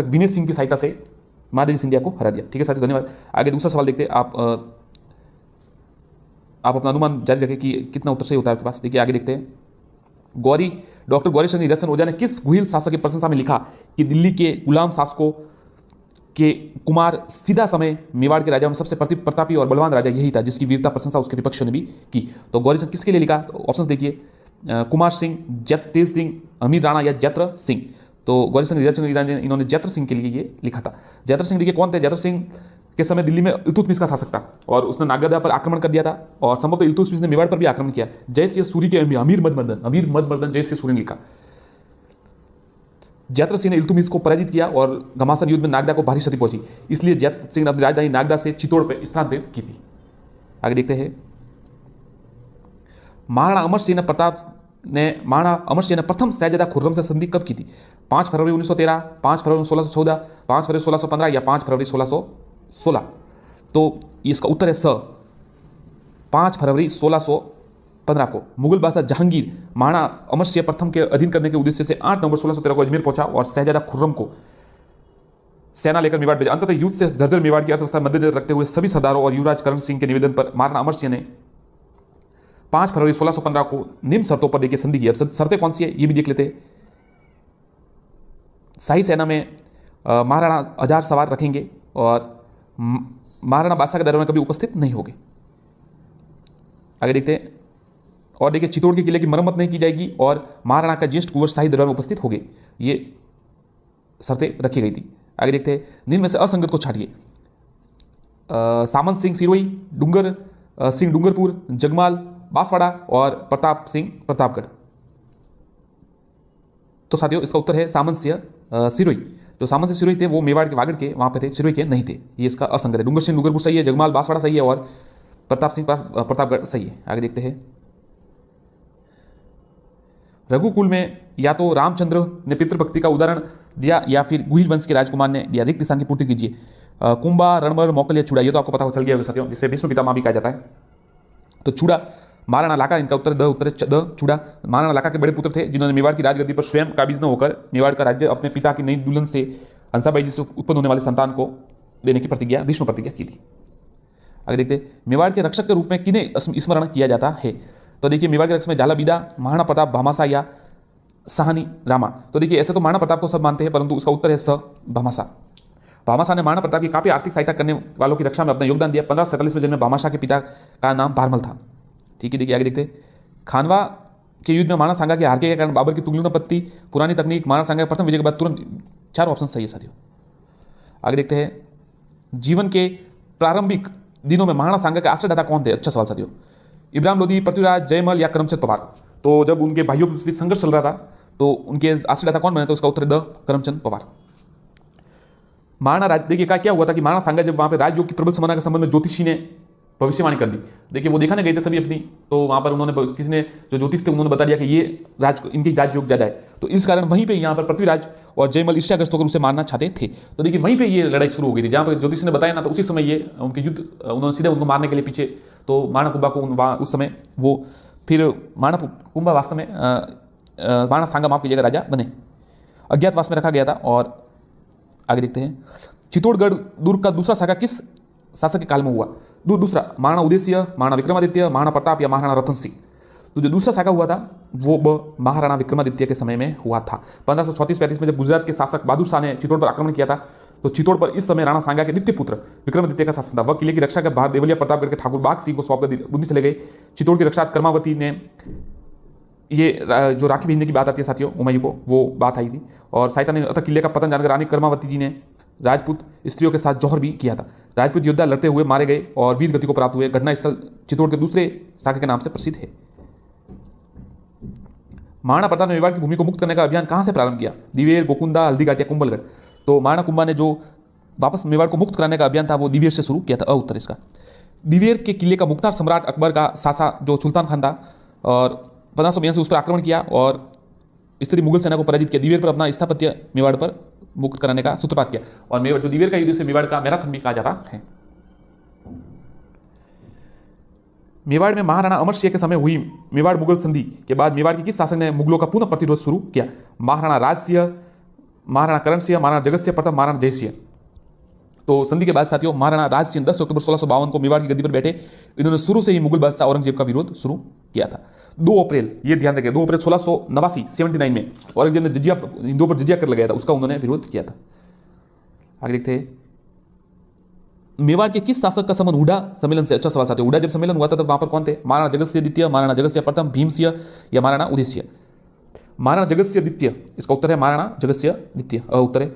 विनय सिंह की सहायता से महादाजी सिंधिया को हरा दिया। ठीक है साथियों, धन्यवाद। आगे दूसरा सवाल देखते हैं। आप अपना अनुमान जारी रखें कि कितना उत्तर सही होता है आपके पास। देखिए आगे देखते हैं। डॉक्टर गौरी शंकर निरसन ओझा ने किस गुहिल शासक की प्रशंसा में लिखा कि दिल्ली के गुलाम शासकों के कुमार सीधा समय मेवाड़ के राजाओं में सबसे प्रतापी और बलवान राजा यही था जिसकी वीरता प्रशंसा उसके विपक्षियों ने भी की। तो गौरी शंकर किसके लिए लिखा? तो ऑप्शन देखिए, कुमार सिंह, तेज सिंह, अमीर राणा या जैत्र सिंह। तो गौरी शंकर निरसन इन्होंने जैत्र सिंह के लिए ये लिखा था। जैत्र सिंह देखिए कौन थे? जैत्र सिंह के समय दिल्ली में इल्तुतमिश का शासक था और उसने नागदा पर आक्रमण कर दिया था और संभवतः इल्तुतमिश ने मेवाड़ पर भी आक्रमण किया। जयसिंह सूरी के अमीर मदमर्दन जयसिंह सूरी ने लिखा। जैत्र सिंह ने इल्तुतमिश को पराजित किया और घमासान युद्ध में नागदा को भारी क्षति पहुंची, इसलिए जैत्र सिंह ने अपनी राजधानी नागदा से चित्तौड़ पर स्थानांतरित की थी। आगे देखते हैं। महाराणा अमर सिंह ने प्रथम शहजादा खुर्रम से संधि कब की थी? 5 फरवरी 1913, 5 फरवरी 1614, 5 फरवरी 1615 या 5 फरवरी 1616। तो इसका उत्तर है स, 5 फरवरी 1615 को मुगल बादशाह जहांगीर महाराणा अमर सिंह प्रथम के अधीन करने के उद्देश्य से 8 नवंबर 1613 को अजमेर पहुंचा और शहजादा खुर्रम को सेना लेकर मेवाड़ भेजा। अंततः युद्ध से जर्जर मेवाड़ की अर्थव्यवस्था मद्देनजर रखते हुए सभी सरदारों और युवराज करण सिंह के निवेदन पर महाराणा अमर सिंह ने 5 फरवरी 1615 को निम्न शर्तों पर देखिए संधि की। अब शर्तें कौन सी है ये भी देख लेते हैं। शाही सेना में महाराणा 1000 सवार रखेंगे और महाराणा बादशाह के दरबार में कभी उपस्थित नहीं होंगे। आगे देखते हैं। और देखिए चित्तौड़ के किले की मरम्मत नहीं की जाएगी और महाराणा का ज्येष्ठ कुंवर शाही दरबार में उपस्थित होंगे, ये शर्तें रखी गई थी। आगे देखते हैं। निम्न में से असंगत को छाटिए। सामंत सिंह सिरोही, डूंगर सिंह डूंगरपुर, जगमाल बांसवाड़ा और प्रताप सिंह प्रतापगढ़। तो साथियों इसका उत्तर है सामंत सिंह सिरोही। जो सामंत सिंह सिरोही थे वो मेवाड़ के वागड़ के वहां पे थे, सिरोही के नहीं थे। ये इसका असंगत है। डूंगर सिंह डूंगरपुर सही है, जगमाल बांसवाड़ा सही है और प्रताप सिंह प्रतापगढ़ सही है। आगे देखते हैं। रघुकुल में या तो रामचंद्र ने पितृभक्ति का उदाहरण दिया या फिर गुहिल वंश के राजकुमार ने दिया। रिक्त स्थान की पूर्ति कीजिए। कुंभा, रणबर, मौकल या चूड़ा, ये तो आपको पता हो चल गया साथियों, जिसे विष्णु पितामह भी कहा जाता है। तो चूड़ा महाराणा लाका, इनका उत्तर उत्तर द चूड़ा। महाराणा लाका के बड़े पुत्र थे जिन्होंने मेवाड़ की राजगद्दी पर स्वयं काबिज न होकर मेवाड़ का राज्य अपने पिता की नई दुल्हन से हंसाबाई जी से उत्पन्न होने वाले संतान को देने की प्रतिज्ञा, भीष्म प्रतिज्ञा की थी। आगे देखते हैं। मेवाड़ के रक्षक के रूप में किन्हें स्मरण किया जाता है? तो देखिए मेवाड़ के रक्षक में झाला बीदा, महाराणा प्रताप, भामाशाह या साहनी रामा। तो देखिए ऐसे तो महाराणा प्रताप को सब मानते हैं परंतु उसका उत्तर है स, भामाशाह। भामाशाह ने महाराणा प्रताप की काफी आर्थिक सहायता करने वालों की रक्षा में अपना योगदान दिया। 1547 में जन्मे भामाशाह के पिता का नाम भारमल था। ठीक है, देखिए आगे देखते हैं। खानवा के युद्ध में महाराणा सांगा के हार के कारण बाबर की तुगलनपत्ती, पुरानी तकनीक, महाराणा सांगा के प्रथम विजय के बाद तुरंत 4 ऑप्शन सही है साथियों। आगे देखते हैं। जीवन के प्रारंभिक दिनों में महाराणा सांगा के आश्रयदाता कौन थे? अच्छा सवाल साथियों। इब्राहिम लोधी, पृथ्वीराज, जयमल या करमचंद पवार। तो जब उनके भाइयों के बीच संघर्ष चल रहा था तो उनके आश्रयदाता कौन बने? तो उसका उत्तर द, करमचंद पवार। महाराणा देखिए क्या हुआ था कि महाराणा सांगा जब वहां पे राजयोग की प्रबल संभावना के संबंध में ज्योतिषी ने भविष्यवाणी कर दी। देखिए वो दिखाने गए थे सभी अपनी, तो वहां पर उन्होंने किसी ने जो ज्योतिष थे उन्होंने बता दिया कि ये इनकी राजयोग ज्यादा है। तो इस कारण वहीं पे यहाँ पर पृथ्वीराज और जयमल ईर्ष्याग्रस्त होकर उसे मारना चाहते थे। तो देखिए वहीं पे ये लड़ाई शुरू हो गई थी जहां पर ज्योतिष ने बताया ना, तो उसी समय ये उनके युद्ध उन्होंने सीधे उनको मारने के लिए पीछे। तो महाराणा कुंभा को उस समय वो फिर महाराणा कुंभा वास्तव में महाराणा सांगा माफ कीजिएगा राजा बने, अज्ञातवास में रखा गया था। और आगे देखते हैं। चित्तौड़गढ़ दुर्ग का दूसरा शाखा किस शासक के काल में हुआ? दूसरा महाराणा उदयसिंह, महाराणा विक्रमादित्य, महाराणा प्रताप या महाराणा रतन सिंह। तो जो दूसरा शाखा हुआ था वो महाराणा विक्रमादित्य के समय में हुआ था। 1534-35 में जब गुजरात के शासक बहादुर शाह ने चित्तौड़ पर आक्रमण किया था तो चित्तौड़ पर इस समय राणा सांगा के द्वितीय पुत्र विक्रमादित्य का शासन था। वह किले की रक्षा के बाद देवलिया प्रतापगढ़ के ठाकुर बाग सिंह को सौंपकर बूंदी चले गए। चित्तौड़ की रक्षा कर्मावती ने, ये जो राखी भेजने की बात आती है साथियों हुमायूं को, वो बात आई थी। और सहायता ने अतः किले का पतन जानकर रानी कर्मावती जी ने राजपूत स्त्रियों के साथ जौहर भी किया था। राजपूत योद्धा लड़ते हुए मारे गए और वीर गति को प्राप्त हुए। घटना स्थल चित्तौड़ के दूसरे शाखा के नाम से प्रसिद्ध है। महाराणा प्रताप ने मेवाड़ की भूमि को मुक्त करने का अभियान कहां से प्रारंभ किया? दिवेर, गोकुंदा, हल्दीघाट या कुंभलगढ़। तो महाराणा कुंभा ने जो वापस मेवाड़ को मुक्त कराने का अभियान था वो दिवेर से शुरू किया था। उत्तर इसका। दिवेर के किले का मुख्तार सम्राट अकबर का सासा जो सुल्तान खान था और 1582 उस पर आक्रमण किया और स्थिति मुगल सेना को पराजित किया। दिवेर पर अपना स्थापत्य मेवाड़ पर मुक्त कराने का सूत्रपात किया और मेवाड़ जो दिवेर का युद्ध से मेवाड़ का मैराथन भी कहा जाता है। मेवाड़ में महाराणा अमर सिंह के समय हुई मेवाड़ मुगल संधि के बाद मेवाड़ के किस शासक ने मुगलों का पुनः प्रतिरोध शुरू किया? महाराणा राज सिंह, महाराणा करण सिंह, महाराणा जगत सिंह प्रथम, महाराणा जयसिंह। तो संधि के बाद साथियों महाराणा राज सिंह 10 अक्टूबर 1652 को मेवाड़ की गद्दी पर बैठे। इन्होंने शुरू से ही मुगल बादशाह औरंगजेब का विरोध शुरू किया था। 2 अप्रैल, ये ध्यान रखें, 2 अप्रैल 1689 में औरंगजेब ने जिजिया, हिंदुओं पर जिजिया कर लगाया था, उसका उन्होंने विरोध किया था। आगे देखते हैं, मेवाड़ के किस शासक का संबंध हुडा सम्मेलन से? अच्छा सवाल साथियों। हुडा जब सम्मेलन हुआ था तब वहां पर कौन थे? महाराणा जगत सिंह द्वितीय, महाराणा जगत सिंह प्रथम, भीम सिंह या महाराणा उदय सिंह? महाराणा जगत सिंह द्वितीय इसका उत्तर है, महाराणा जगत सिंह द्वितीय उत्तर है।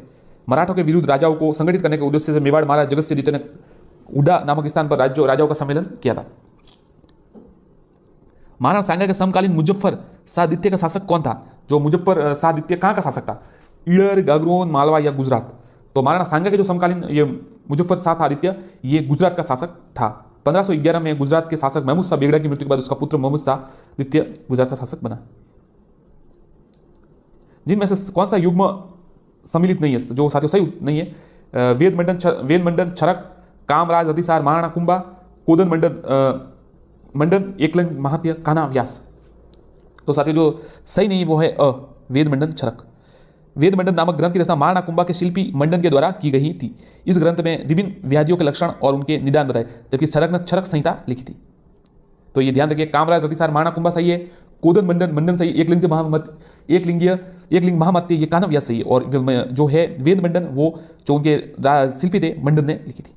मराठों के विरुद्ध राजाओं को संगठित करने के उद्देश्य से मेवाड़ महाराज जगत सिंह द्वितीय ने हुडा नामक स्थान पर राजाओं का सम्मेलन किया था। महाराणा सांगा के समकालीन मुजफ्फर शाह द्वितीय का शासक कौन था? जो मुजफ्फर शाह द्वितीय कहां का शासक था? ईडर, गागरोन, मालवा या गुजरात? तो महाराणा सांगा के जो समकालीन ये मुजफ्फर शाह था आदित्य, ये गुजरात का शासक था। 1511 में गुजरात के शासक महमूद शाह बेगड़ा की मृत्यु के बाद उसका पुत्र मोहम्मद शाह द्वितीय गुजरात का शासक बना। जिनमें से कौन सा युग्म सम्मिलित नहीं है, जो साथियों सही नहीं है? वेद मंडन छरक, कामराज रतिसार, महाराणा कुंभा, कोदन मंडन एकलिंग महात्य, कान्हा व्यास? तो साथियों जो सही नहीं वो है अ, वेद मंडन छरक। वेद मंडन नामक ग्रंथ की रचना महाराणा कुंभा के शिल्पी मंडन के द्वारा की गई थी। इस ग्रंथ में विभिन्न व्याधियों के लक्षण और उनके निदान बताए, जबकि छरक ने छरक संहिता लिखी थी। तो ये ध्यान रखिए, कामराज रतिसार महाराणा कुंभा सही है, कोदन मंडन सही, एकलिंग महामत्य ये कान्हा व्यास सही है, और जो है वेद मंडन वो जो उनके शिल्पी थे मंडन ने लिखी थी।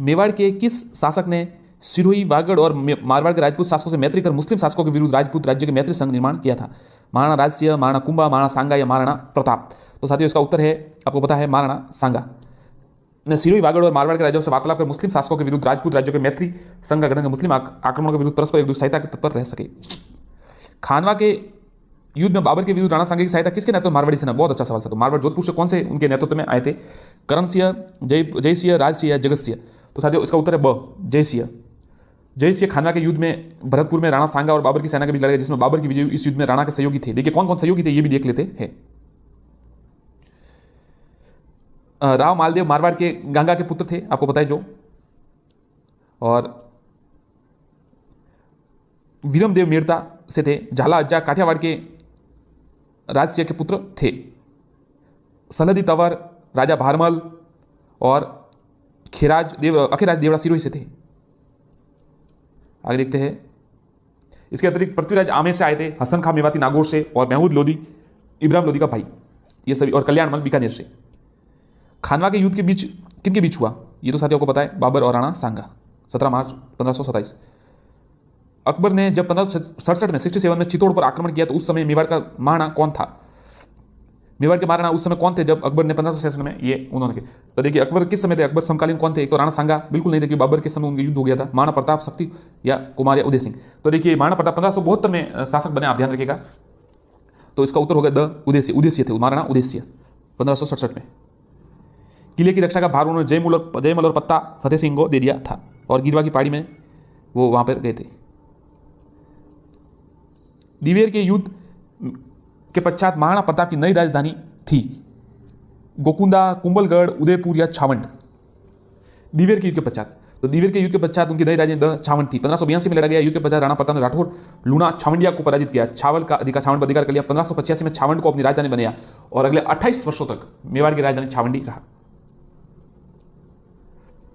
मेवाड़ के किस शासक ने सिरोही, वागड़ और मारवाड़ के राजपूत शासकों से मैत्री कर मुस्लिम शासकों के विरुद्ध राजपूत राज्य के मैत्री संघ निर्माण किया था? महाराणा राज सिंह, महाराणा कुंभा, महाराणा सांगा या महाराणा प्रताप? तो साथियों इसका उत्तर है, आपको पता है, महाराणा सांगा ने सिरोही, वागड़ और मारवाड़ के राज्यों से वार्तालाप कर मुस्लिम शासकों के विरुद्ध राजपूत राज्यों के मैत्री संघ का गठन कर मुस्लिम आक्रमणों के विरुद्ध परस्पर एक दूसरे सहायता के तत्पर रह सके। खानवा के युद्ध में बाबर के विरुद्ध राणा सांगा की सहायता किसके नेतृत्व? मारवाड़ी सेना। बहुत अच्छा सवाल था। तो मारवाड़ जोधपुर से कौन से उनके नेतृत्व में आए थे? करण सिंह, जय सिंह, राज सिंह या जगत सिंह? तो साथियों इसका उत्तर है ब, जय सिंह। जय सिंह खानवा के युद्ध में भरतपुर में राणा सांगा और बाबर की सेना के बीच लड़ाई, जिसमें बाबर की विजय इस युद्ध में राणा के सहयोगी थे। देखिए कौन कौन सहयोगी थे ये भी देख लेते हैं। राव मालदेव मारवाड़ के गंगा के पुत्र थे, आपको पता है जो, और वीरमदेव मेड़ता से थे। झाला अज्जा काठियावाड़ के राजसिंह के पुत्र थे। सलहदी तंवर राजा भारमल और अखिराज देवड़ा सिरोही से थे। आगे देखते हैं, इसके अतिरिक्त पृथ्वीराज आमेर से आए थे, हसन खां मेवाती नागौर से, और महमूद लोधी इब्राहिम लोधी का भाई, ये सभी, और कल्याणमल बीकानेर से। खानवा के युद्ध के बीच किनके बीच हुआ? ये तो साथियों को पता है, बाबर और राणा सांगा, 17 मार्च 1527। अकबर ने जब 1567 में 67 में चित्तौड़ पर आक्रमण किया तो उस समय मेवाड़ का महाराणा कौन था? मेवाड़ के महाराणा उस समय कौन थे जब अकबर ने 1567 में ये उन्होंने किया? तो देखिए अकबर किस समय थे? अकबर समकालीन कौन थे? एक तो राणा सांगा बिल्कुल नहीं थे, क्योंकि बाबर के समय उनका युद्ध हो गया था। महाराणा प्रताप, शक्ति या कुमार या उदय सिंह? तो देखिए महाराणा प्रताप 1572 में शासक बने, आप ध्यान रखिएगा। तो इसका उत्तर होगा द, उदयसिंह थे, महाराणा उदयसिंह 1567 में। किले की रक्षा का भार उन्होंने जयमल और पत्ता फतेह सिंह को दे दिया था, और गिरवा की पहाड़ी में वो वहां पर गए थे। दिवेर के युद्ध के पश्चात महाराणा प्रताप की नई राजधानी थी गोकुंदा, कुंभलगढ़, उदयपुर या छावंड? दिवेर के युद्ध के पश्चात, तो दिवेर के युद्ध के पश्चात उनकी नई राजधानी द छावंड थी। 1582 में लड़ा गया युद्ध के पश्चात राणा प्रताप ने राठौर लूणा छावंडिया को पराजित किया, छावल का छावंड पर अधिकार कर लिया। 1585 में छावंड को अपनी राजधानी बनाया, और अगले 28 वर्षों तक मेवाड़ की राजधानी छावंडी रहा।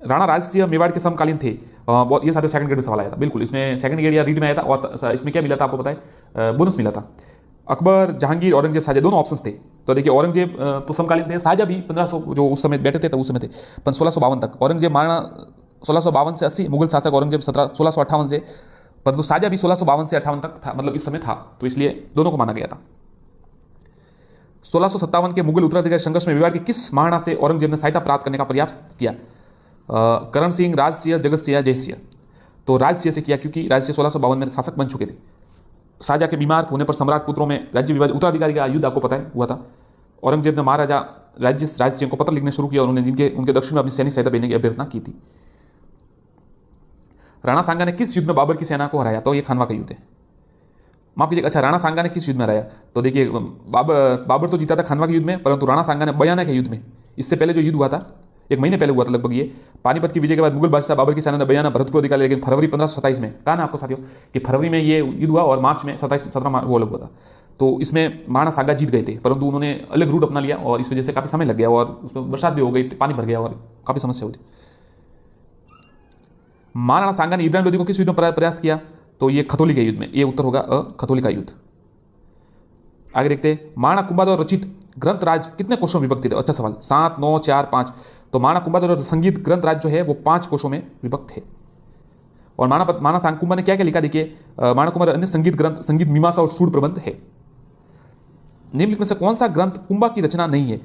राणा राज सिंह मेवाड़ के समकालीन थे। ये सारे सेकंड ग्रेड में सवाल आया था, बिल्कुल इसमें सेकंड ग्रेड या रीड में आया था, और इसमें क्या मिला था आपको पता है? बोनस मिला था। अकबर, जहांगीर, औरंगजेब, शाहजहां, दोनों ऑप्शंस थे। तो देखिए औरंगजेब तो समकालीन थे, शाहजहां भी 1500 जो उस समय बैठे थे तब उस समय थे 1652 तक। औरंगजेब महाराणा 1652 से 80, मुगल शासक औरंगजेब 1658 से, परंतु शाहजहां भी 1652 से 58 तक था, मतलब इस समय था, तो इसलिए दोनों को माना गया था। 1657 के मुगल उत्तराधिकारी संघर्ष में मेवाड़ के किस महाराणा से औरंगजेब ने सहायता प्राप्त करने का प्रयास किया? करण सिंह, राज सिंह, जगत सिंह, जय सिंह? तो राज सिंह से किया, क्योंकि राज सिंह 1652 में शासक बन चुके थे। शाहजहां के बीमार होने पर सम्राट पुत्रों में राज्य विभाजन, उत्तराधिकारी का युद्ध आपको पता है हुआ था। औरंगजेब ने महाराजा राज सिंह को पत्र लिखने शुरू किया और उन्हें उनके दक्षिण में अपनी सैनिक सहायता भेजने की अभ्यर्थना की थी। राणा सांगा ने किस युद्ध में बाबर की सेना को हराया? तो ये खानवा का युद्ध है, माफ कीजिएगा। अच्छा, राणा सांगा ने किस युद्ध में हराया? तो देखिए बाबर तो जीता था खानवा के युद्ध में, परंतु राणा सांगा ने बयाना के युद्ध में, इससे पहले जो युद्ध हुआ था 1 महीने पहले हुआ था लगभग, ये पानीपत की विजय के बाद मुगल बादशाह बाबर की सेना ने बयाना भरतपुर अधिकार लिया, लेकिन फरवरी 1527 में, कहा ना आपको साथियों कि फरवरी में ये युद्ध हुआ और मार्च में 17 मार्च वो अलग हुआ था। तो इसमें महाराणा सांगा जीत गए थे, परंतु उन्होंने अलग रूट अपना लिया और इस वजह से काफ़ी समय लग गया और उसमें बरसात भी हो गई, पानी भर गया और काफ़ी समस्या हुई थी। महाराणा सांगा ने इब्राहिम लोदी को किस युद्ध में प्रयास किया? तो ये खतौली के युद्ध में, ये उत्तर होगा खतौली का युद्ध। आगे देखते हैं, महाराणा कुंभा रचित ग्रंथ राज कितने कोशों में विभक्त थे? अच्छा सवाल, 7, 9, 4, 5। तो महाराणा कुंभा संगीत ग्रंथ राज जो है वो 5 कोशों में विभक्त है। और महाराणा सांकुंभा ने क्या क्या लिखा? देखिए, महाराणा कुंभा अन्य संगीत ग्रंथ, संगीत मीमांसा और सूर प्रबंध है। निम्नलिखित में से कौन सा ग्रंथ कुंभा की रचना नहीं है?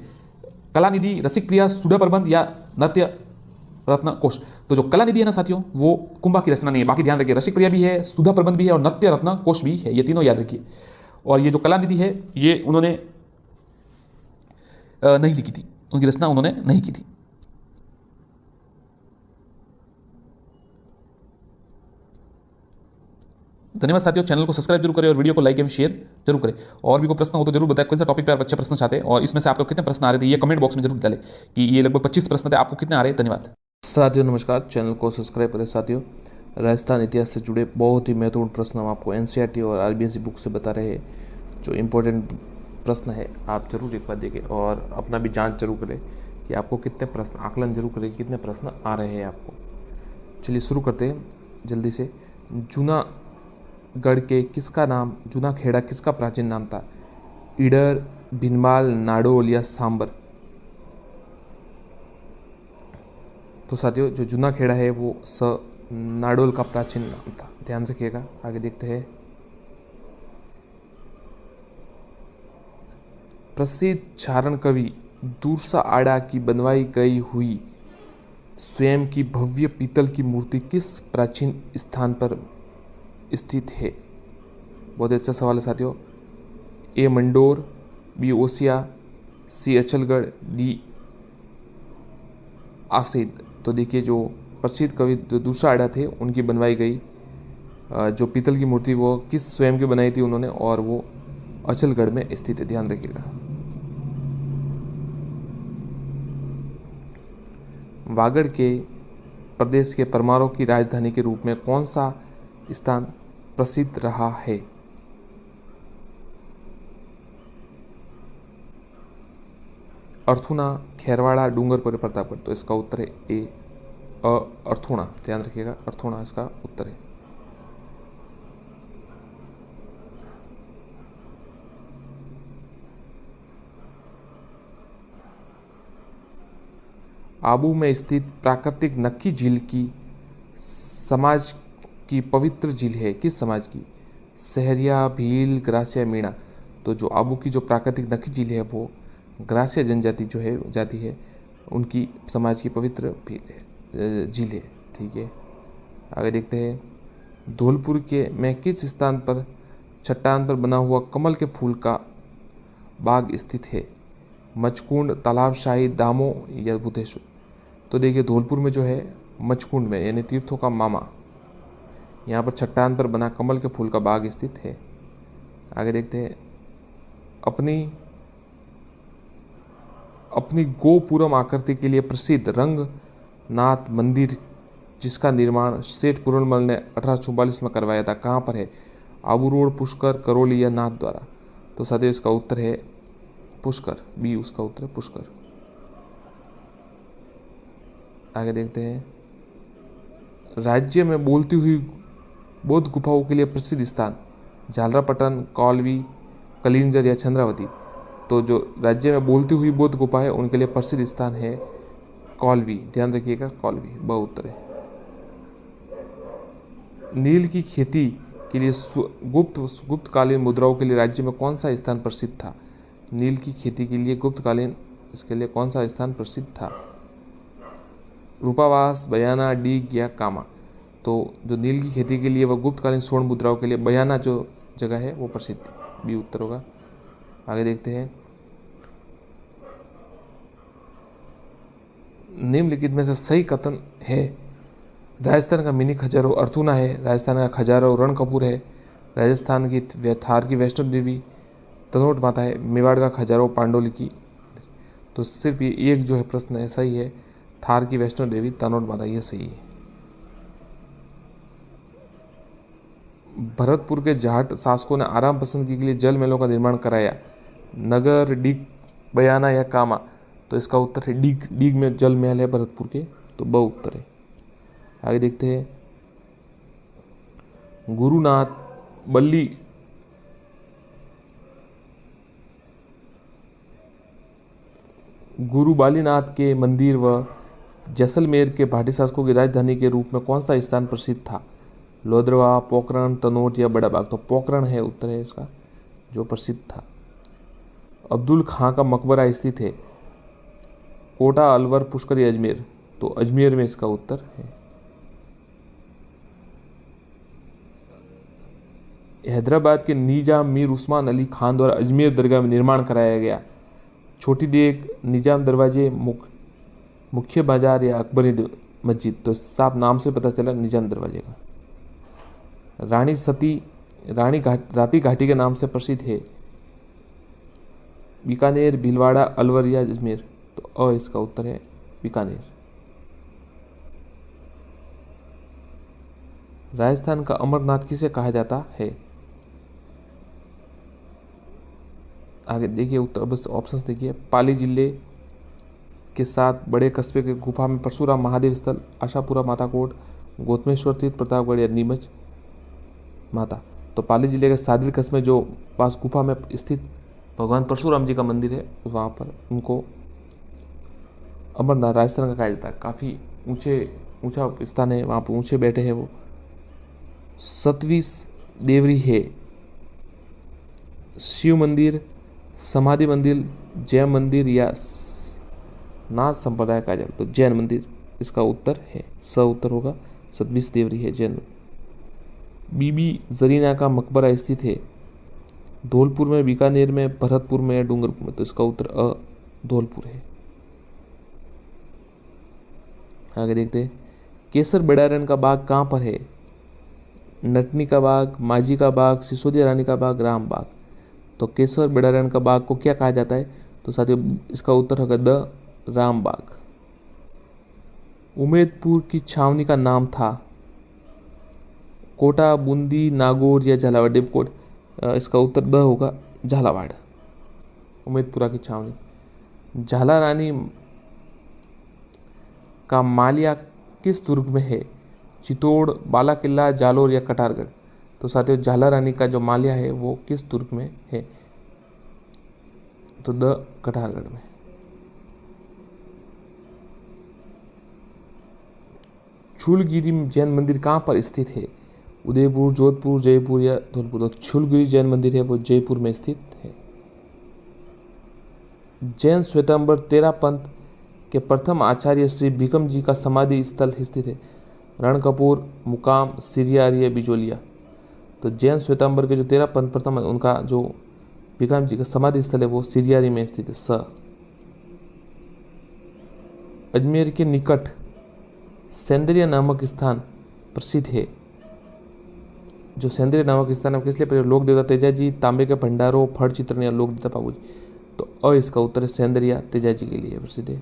कलानिधि, रसिक प्रिया, सुधा प्रबंध या नृत्य रत्न कोश? तो जो कलानिधि है ना साथियों, वो कुंभा की रचना नहीं है। बाकी ध्यान रखिए, रसिक प्रिया भी है, सुधा प्रबंध भी है और नृत्य रत्न कोश भी है, ये तीनों याद रखिए। और ये जो कलानिधि है ये उन्होंने नहीं लिखी थी, उनकी रचना उन्होंने नहीं की थी। धन्यवाद साथियों, चैनल को सब्सक्राइब जरूर करें और वीडियो को लाइक एवं शेयर जरूर करें। और भी कोई प्रश्न हो तो जरूर बताएं, कौन सा टॉपिक पे आप अच्छे प्रश्न चाहते हैं और इसमें से आपको कितने प्रश्न आ रहे थे ये कमेंट बॉक्स में जरूर डालें कि ये लगभग 25 प्रश्न थे, आपको कितने आ रहे हैं। धन्यवाद साथियों, नमस्कार। चैनल को सब्सक्राइब करें। साथियों, राजस्थान इतिहास से जुड़े बहुत ही महत्वपूर्ण प्रश्न हम आपको एनसीईआरटी और आरबीएसई बुक से बता रहे हैं। जो इम्पोर्टेंट प्रश्न है आप जरूर एक बार देखें और अपना भी जांच जरूर करें कि आपको कितने प्रश्न, आकलन जरूर करें कितने प्रश्न आ रहे हैं आपको। चलिए शुरू करते हैं जल्दी से। जूनागढ़ के किसका नाम, जूना खेड़ा किसका प्राचीन नाम था? ईडर, भिनमाल, नाडोल या सांबर? तो साथियों, जो जूना खेड़ा है वो नाडोल का प्राचीन नाम था, ध्यान रखिएगा। आगे देखते हैं। प्रसिद्ध चारण कवि दूरसा आड़ा की बनवाई गई हुई स्वयं की भव्य पीतल की मूर्ति किस प्राचीन स्थान पर स्थित है? बहुत अच्छा सवाल है साथियों। ए मंडोर, बी ओसिया, सी अचलगढ़, डी आसिद? तो देखिए, जो प्रसिद्ध कवि जो दूरसा आड़ा थे उनकी बनवाई गई जो पीतल की मूर्ति वो किस स्वयं की बनाई थी उन्होंने, और वो अचलगढ़ में स्थित है, ध्यान रखिएगा। वागड़ के प्रदेश के परमारों की राजधानी के रूप में कौन सा स्थान प्रसिद्ध रहा है? अर्थुना, खेरवाड़ा, डूंगरपुर, प्रतापगढ़? तो इसका उत्तर है ए अर्थुना, ध्यान रखिएगा, अर्थुना इसका उत्तर है। आबू में स्थित प्राकृतिक नक्की झील की समाज की पवित्र झील है, किस समाज की? सहरिया, भील, ग्रासिया, मीणा? तो जो आबू की जो प्राकृतिक नक्की झील है वो ग्रासिया जनजाति जो है जाति है उनकी समाज की पवित्र झील है, ठीक है। आगे देखते हैं। धौलपुर के में किस स्थान पर चट्टान पर बना हुआ कमल के फूल का बाग स्थित है? मचकुंड, तालाबशाही, दामो या बुद्धेश्वर? तो देखिए, धौलपुर में जो है मचकुंड में, यानी तीर्थों का मामा, यहाँ पर चट्टान पर बना कमल के फूल का बाग स्थित है। आगे देखते हैं। अपनी गोपुरम आकृति के लिए प्रसिद्ध रंगनाथ मंदिर जिसका निर्माण सेठ पूरनमल ने 1844 में करवाया था, कहाँ पर है? आबू रोड, पुष्कर, करौली या नाथ द्वारा? तो साथियों, इसका उत्तर है पुष्कर, बी उसका उत्तर है पुष्कर। आगे देखते हैं। राज्य में बोलती हुई बौद्ध गुफाओं के लिए प्रसिद्ध स्थान? झालरापटन, कौलवी, कलिंजर या चंद्रावती? तो जो राज्य में बोलती हुई बौद्ध गुफा है उनके लिए प्रसिद्ध स्थान है कौलवी, ध्यान रखिएगा, कौलवी ब उत्तर है। नील की खेती के लिए गुप्तकालीन मुद्राओं के लिए राज्य में कौन सा स्थान प्रसिद्ध था? नील की खेती के लिए गुप्तकालीन इसके लिए कौन सा स्थान प्रसिद्ध था? रूपावास, बयाना, डीग या कामा? तो जो नील की खेती के लिए वह गुप्तकालीन स्वर्ण मुद्राओं के लिए बयाना जो जगह है वो प्रसिद्ध है, बी उत्तर होगा। आगे देखते हैं। निम्नलिखित में से सही कथन है? राजस्थान का मिनी खजारो अर्थुना है, राजस्थान का खजारो रणकपूर है, राजस्थान की थार की वैष्णो देवी तनोट माता है, मेवाड़ का खजारो पांडोली की? तो सिर्फ ये एक जो है प्रश्न है सही है, थार की वैष्णो देवी तनोट माता, ये सही है। भरतपुर के जाट शासकों ने आराम पसंद के लिए जल महलों का निर्माण कराया? नगर, डीग, बयाना या कामा? तो इसका उत्तर है डीग। डीग में जल महल है भरतपुर के, तो ब उत्तर है। आगे देखते हैं, गुरुनाथ बल्ली गुरु बालीनाथ के मंदिर व जैसलमेर के भाटी शासकों की राजधानी के रूप में कौन सा स्थान प्रसिद्ध था? लोधरवा, पोखरण, तनोट या बड़ा बाग? तो पोखरण है उत्तर है इसका जो प्रसिद्ध था। अब्दुल खां का मकबरा स्थित है? कोटा, अलवर, पुष्कर या अजमेर? तो अजमेर में इसका उत्तर है। हैदराबाद के निजाम मीर उस्मान अली खान द्वारा अजमेर दरगाह में निर्माण कराया गया? छोटी देग, निजाम दरवाजे, मुख्य बाजार या अकबरी मस्जिद? तो साफ नाम से पता चला निजाम दरवाजे का। रानी सती राती घाटी के नाम से प्रसिद्ध है? बीकानेर, भीलवाड़ा, अलवर या अजमेर? तो अ इसका उत्तर है बीकानेर। राजस्थान का अमरनाथ किसे कहा जाता है? आगे देखिए उत्तर, बस ऑप्शंस देखिए। पाली जिले के साथ बड़े कस्बे के गुफा में परशुराम महादेव स्थल, आशापुरा माता कोट, गौतमेश्वर तीर्थ, प्रतापगढ़ या नीमच माता? तो पाली जिले के सादिल कस्बे जो पास गुफा में स्थित भगवान परशुराम जी का मंदिर है, वहाँ पर उनको अमरनाथ राजस्थान का कहा जाता है। काफ़ी ऊंचा स्थान है, वहाँ पर ऊंचे बैठे हैं वो। 27 देवरी है? शिव मंदिर, समाधि मंदिर, जैन मंदिर या नाथ संप्रदाय कहा जाता है? तो जैन मंदिर इसका उत्तर है, स उत्तर होगा। 27 देवरी है जैन। बीबी जरीना का मकबरा स्थित है? धौलपुर में, बीकानेर में, भरतपुर में या डूंगरपुर में? तो इसका उत्तर अ धौलपुर है। आगे देखते हैं, केसर बेड़ारन का बाग कहाँ पर है? नटनी का बाग, माझी का बाग, सिसोदिया रानी का बाग, राम बाग? तो केसर बेड़ारन का बाग को क्या कहा जाता है? तो साथियों इसका उत्तर होगा द राम बाग। उमेदपुर की छावनी का नाम था? कोटा, बूंदी, नागौर या झालावाड़? देवकोट? इसका उत्तर द होगा झालावाड़। उमेदपुरा की छावनी। झाला रानी का मालिया किस दुर्ग में है? चित्तौड़, बाला किला, जालोर या कटारगढ़? तो साथियों झाला रानी का जो मालिया है वो किस दुर्ग में है? तो द कटारगढ़ में। छूलगिरी जैन मंदिर कहाँ पर स्थित है? उदयपुर, जोधपुर, जयपुर या धौलपुर? तो छूलगिरी जैन मंदिर है वो जयपुर में स्थित है। जैन श्वेतांबर तेरा पंथ के प्रथम आचार्य श्री भीकम जी का समाधि स्थल स्थित है? रणकपुर, मुकाम, सिरियार या बिजोलिया? तो जैन श्वेतांबर के जो 13 पंथ प्रथम है उनका जो भीकम जी का समाधि स्थल है वो सिरियारी में स्थित है। स। अजमेर के निकट सेंद्रिया नामक स्थान प्रसिद्ध है? जो सेंद्रिया नामक स्थान है किस लिए प्रसिद्ध? लोक देवता तेजा जी, तांबे के भंडारों, फड़ चित्रण या लोक देवता पाबू जी? तो अ इसका उत्तर है सेंद्रिया तेजा जी के लिए प्रसिद्ध है।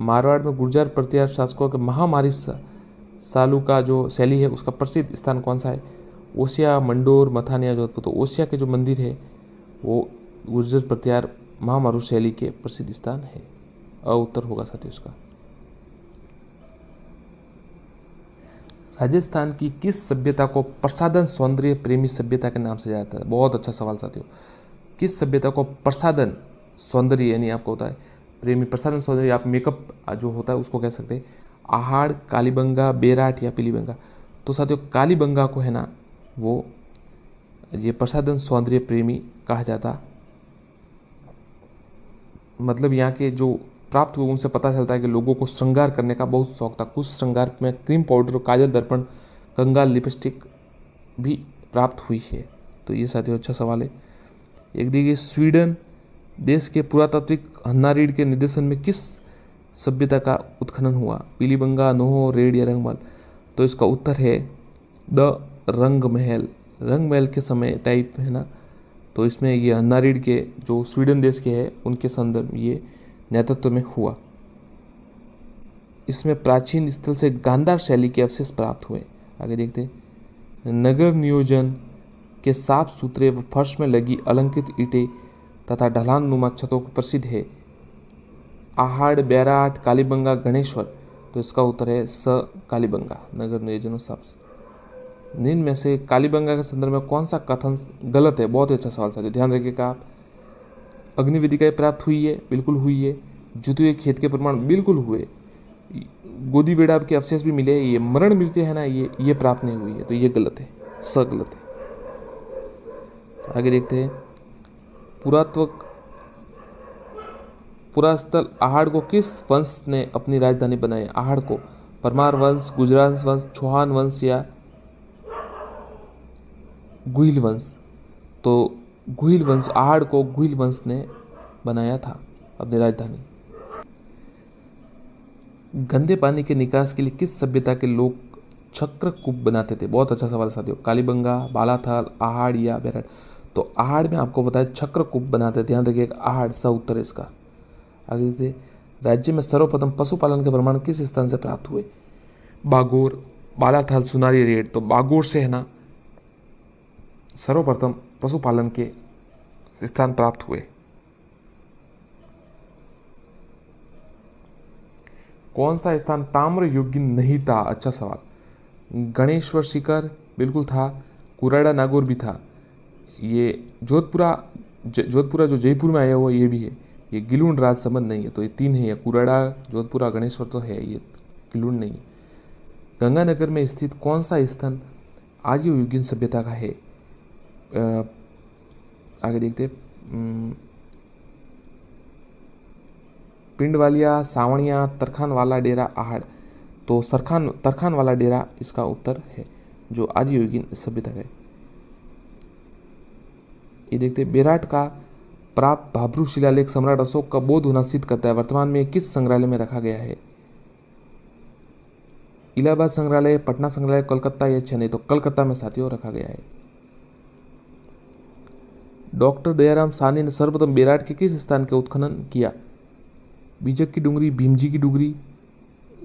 मारवाड़ में गुर्जर प्रतिहार शासकों के महामारी सालू का जो शैली है उसका प्रसिद्ध स्थान कौन सा है? ओसिया, मंडोर, मथानिया, जोधपुर? तो ओसिया के जो मंदिर है वो गुर्जर प्रतिहार महामारू शैली के प्रसिद्ध स्थान है। अ उत्तर होगा साथियों उसका। राजस्थान की किस सभ्यता को प्रसाधन सौंदर्य प्रेमी सभ्यता के नाम से जाना जाता है? बहुत अच्छा सवाल साथियों। किस सभ्यता को प्रसाधन सौंदर्य यानी आपको होता है प्रेमी, प्रसाधन सौंदर्य आप मेकअप जो होता है उसको कह सकते हैं? आहाड़, कालीबंगा, बेराट या पीलीबंगा? तो साथियों कालीबंगा को है ना वो ये प्रसाधन सौंदर्य प्रेमी कहा जाता। मतलब यहाँ के जो प्राप्त हुए उनसे पता चलता है कि लोगों को श्रृंगार करने का बहुत शौक था। कुछ श्रृंगार में क्रीम पाउडर, काजल, दर्पण, कंगाल, लिपस्टिक भी प्राप्त हुई है। तो ये साथियों अच्छा सवाल है। एक देखिए, स्वीडन देश के पुरातात्विक हन्नारीड के निर्देशन में किस सभ्यता का उत्खनन हुआ? पीलीबंगा, नोहो, रेड या रंगमहल? तो इसका उत्तर है द रंगमहल। रंगमहल के समय टाइप है ना, तो इसमें ये हन्नारीड के जो स्वीडन देश के हैं उनके संदर्भ ये नेतृत्व में हुआ। इसमें प्राचीन स्थल से गांधार शैली के अवशेष प्राप्त हुए। आगे देखते हैं, नगर नियोजन के साफ सुथरे व फर्श में लगी अलंकृत ईंटें तथा ढलान नुमा छतों को प्रसिद्ध है। आहड़, बैराट, कालीबंगा, गणेश्वर, तो इसका उत्तर है स कालीबंगा। नगर नियोजन और साफ सुथरा। निम्न में से कालीबंगा के संदर्भ में कौन सा कथन गलत है? बहुत ही अच्छा सवाल साथियों, ध्यान रखिएगा आप। अग्निवेदिकाएं प्राप्त हुई है, बिल्कुल हुई है। जुते हुए खेत के प्रमाण बिल्कुल हुए। गोदी बेड़ा के अवशेष भी मिले। ये मरण मृत्यु है ना, ये प्राप्त नहीं हुई है, तो ये गलत है, स गलत है। आगे देखते हैं, पुरास्थल आहड़ को किस वंश ने अपनी राजधानी बनाई? आहड़ को परमार वंश, गुजरात वंश, चौहान वंश या गुहिल वंश? तो गुहिल वंश, आहड़ को गुहिल वंश ने बनाया था अपनी राजधानी। गंदे पानी के निकास के लिए किस सभ्यता के लोग चक्र कूप बनाते थे? बहुत अच्छा सवाल साथियों। कालीबंगा, बालाथल, आहड़ या बैराट? तो आहड़ में आपको बताया चक्र कूप बनाते थे, ध्यान रखिएगा। आहड़ सा उत्तर है इसका। आगे देखते, राज्य में सर्वप्रथम पशुपालन के प्रमाण किस स्थान से प्राप्त हुए? बागोर, बालाथल, सुनारी, रेड? तो बागोर से है ना सर्वप्रथम पशुपालन के स्थान प्राप्त हुए। कौन सा स्थान ताम्र युगी नहीं था? अच्छा सवाल। गणेश्वर शिखर बिल्कुल था। कुराड़ा नागौर भी था। ये जोधपुरा जो जयपुर में आया हुआ ये भी है। ये गिलुंड राज संबंध नहीं है, तो ये तीन है। कुराड़ा, जोधपुरा, गणेश्वर तो है, ये गिलुंड नहीं है। गंगानगर में स्थित कौन सा स्थान आर्ययुगीन सभ्यता का है? आगे देखते, पिंडवालिया, सावणिया, तरखान वाला डेरा, आहड़? तो तरखान वाला डेरा इसका उत्तर है, जो आर्ययुगीन सभ्यता का है। ये देखते, बेराट का प्राप्त भाभरू शिलालेख सम्राट अशोक का बोध होना सिद्ध करता है। वर्तमान में किस संग्रहालय में रखा गया है? इलाहाबाद संग्रहालय, पटना संग्रहालय, कोलकाता या चेन्नई? तो कलकत्ता में साथियों रखा गया है। डॉक्टर दयाराम साहनी ने सर्वप्रथम बेराट के किस स्थान का उत्खनन किया? बीजक की डुंगरी, भीमजी की डुंगरी,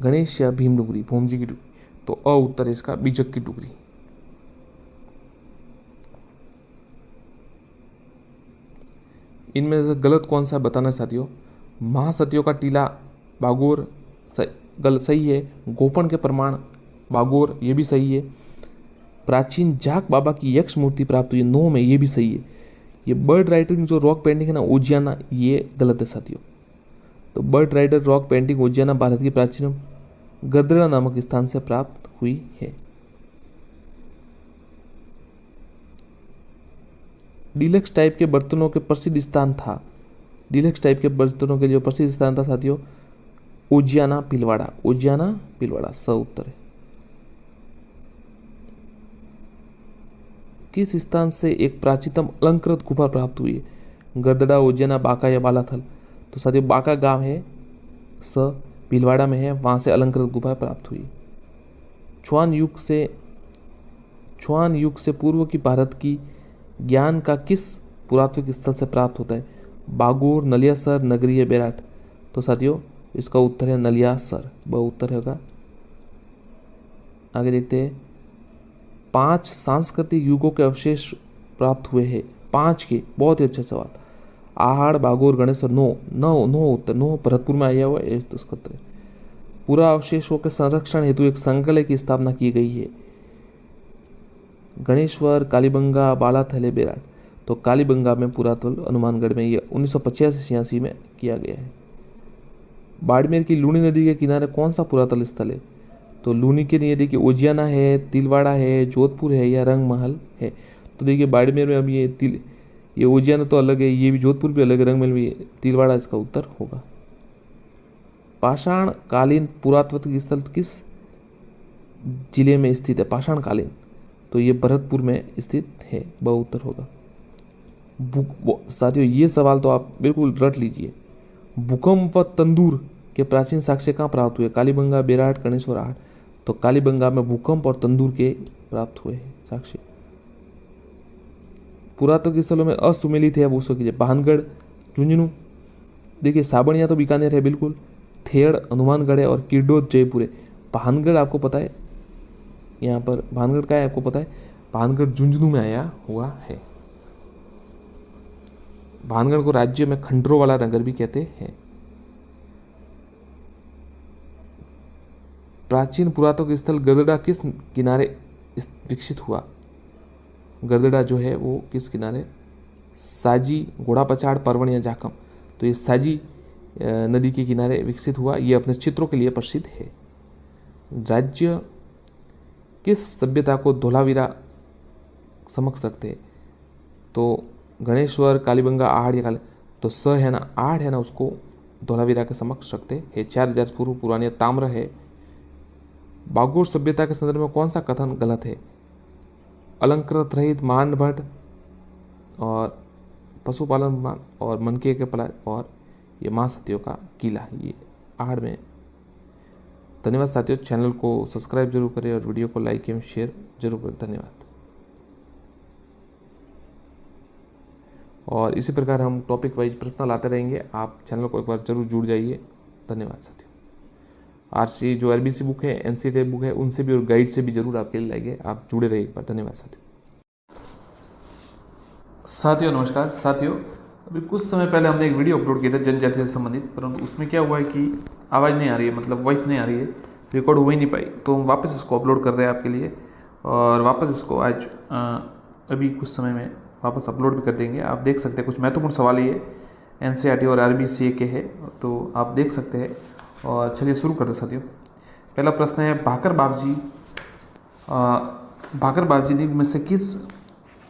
गणेश या भीम डुंगरी? भीमजी की डुंगरी। तो अ उत्तर है इसका, बीजक की डुंगरी। इनमें से गलत कौन सा बताना है साथियों? महासतियों का टीला बागोर सही है। गोपन के प्रमाण बागोर, ये भी सही है। प्राचीन जाक बाबा की यक्ष मूर्ति प्राप्त हुई 9 में, ये भी सही है। ये बर्ड राइटिंग जो रॉक पेंटिंग है ना, ओजियाना, ये गलत है साथियों। तो bird rider rock painting Ojiyana Bharat की प्राचीन गदरा नामक स्थान से प्राप्त हुई है। डीलक्स टाइप के बर्तनों के प्रसिद्ध स्थान था। डीलक्स टाइप के बर्तनों के जो प्रसिद्ध स्थान था साथियों, ओजियाना भीलवाड़ा। ओजियाना भीलवाड़ा स उत्तर है। किस स्थान से एक प्राचीनतम अलंकृत गुफा प्राप्त हुई है? गदड़ा, ओजियाना, बांका या बालाथल? तो साथियों बांका गांव है, स भीलवाड़ा में है, वहां से अलंकृत गुफा प्राप्त हुई। चुआन युग से पूर्व की भारत की ज्ञान का किस पुरातात्विक स्थल से प्राप्त होता है? बागोर, नलियासर, नगरी या बेराट? तो साथियों इसका उत्तर है नलियासर, ब उत्तर होगा। आगे देखते हैं, 5 सांस्कृतिक युगों के अवशेष प्राप्त हुए हैं। 5 के, बहुत ही अच्छा सवाल। आहड़, बागोर, गणेश्वर? 9 उत्तर। 9 भरतपुर में आया हुआ है, तो इसका उत्तर है। पूरा अवशेषों के संरक्षण हेतु एक संग्रहालय की स्थापना की गई है। गणेश्वर, कालीबंगा, बालाथल, बेराट? तो कालीबंगा में पुरातत्व हनुमानगढ़ में, ये 1985-86 में किया गया है। बाड़मेर की लूनी नदी के किनारे कौन सा पुरातत्व स्थल है? तो लूनी के नदी की ओजियाना है, तिलवाड़ा है, जोधपुर है या रंगमहल है? तो देखिए बाड़मेर में अब ये ओजियाना तो अलग है, ये भी जोधपुर भी अलग है, रंगमहल भी, तिलवाड़ा इसका उत्तर होगा। पाषाण कालीन पुरातत्व स्थल किस जिले में स्थित है? पाषाण कालीन? तो ये भरतपुर में स्थित है, ब उत्तर होगा। साथियों ये सवाल तो आप बिल्कुल रट लीजिए। भूकंप व तंदूर के प्राचीन साक्ष्य कहाँ प्राप्त हुए? कालीबंगा, बेराट, गणेश्वर, आहड़? तो कालीबंगा में भूकंप और तंदूर के प्राप्त हुए हैं साक्ष्य। पुरातत्व स्थलों में असुमेलित है, वो कीजिए। भानगढ़, झुंझुनू, देखिए साबणिया तो बीकानेर है बिल्कुल, थेड़ हनुमानगढ़ है और किरडोद जयपुर है। भानगढ़ आपको पता है, यहाँ पर भानगढ़ का है आपको पता है, भानगढ़ झुंझुनू में आया हुआ है। भानगढ़ को राज्य में खंडरों वाला नगर भी कहते हैं। प्राचीन पुरातत्व स्थल गदड़ा किस किनारे विकसित हुआ? गदड़ा जो है वो किस किनारे? साजी, घोड़ा पछाड़, परवण या जाखम। तो ये साजी नदी के किनारे विकसित हुआ। ये अपने चित्रों के लिए प्रसिद्ध है। राज्य किस सभ्यता को धोलावीरा समक्ष रखते हैं? तो गणेश्वर, कालीबंगा, आहड़ या काली, तो स है ना, आहड़ है ना, उसको धोलावीरा के समक्ष रखते हैं। 4000 पूर्व पुरानी ताम्र है। बागोर सभ्यता के संदर्भ में कौन सा कथन गलत है? अलंकृत रहित, मानभट्ट और पशुपालन और मनके के पला और ये महासतियों का किला, ये आहड़ में। धन्यवाद साथियों, चैनल को सब्सक्राइब जरूर करें और वीडियो को लाइक एवं शेयर जरूर करें। धन्यवाद। और इसी प्रकार हम टॉपिक वाइज प्रश्न लाते रहेंगे। आप चैनल को एक बार जरूर जुड़ जाइए। धन्यवाद साथियों। आरसी जो आरबीसी बुक है, एनसीटी बुक है, उनसे भी और गाइड से भी जरूर आपके लिए लाएंगे। आप जुड़े रहिए एक बार। धन्यवाद साथियों नमस्कार। साथियों, अभी कुछ समय पहले हमने एक वीडियो अपलोड किया था जनजाति से संबंधित, परंतु उसमें क्या हुआ है कि आवाज़ नहीं आ रही है, मतलब वॉइस नहीं आ रही है, रिकॉर्ड हो ही नहीं पाई। तो हम वापस इसको अपलोड कर रहे हैं आपके लिए और वापस इसको आज अभी कुछ समय में वापस अपलोड भी कर देंगे। आप देख सकते हैं, कुछ महत्वपूर्ण सवाल ये एनसीईआरटी और आरबीसीए के है, तो आप देख सकते हैं। और चलिए शुरू करते साथियों। पहला प्रश्न है, भाकर बाबजी में से किस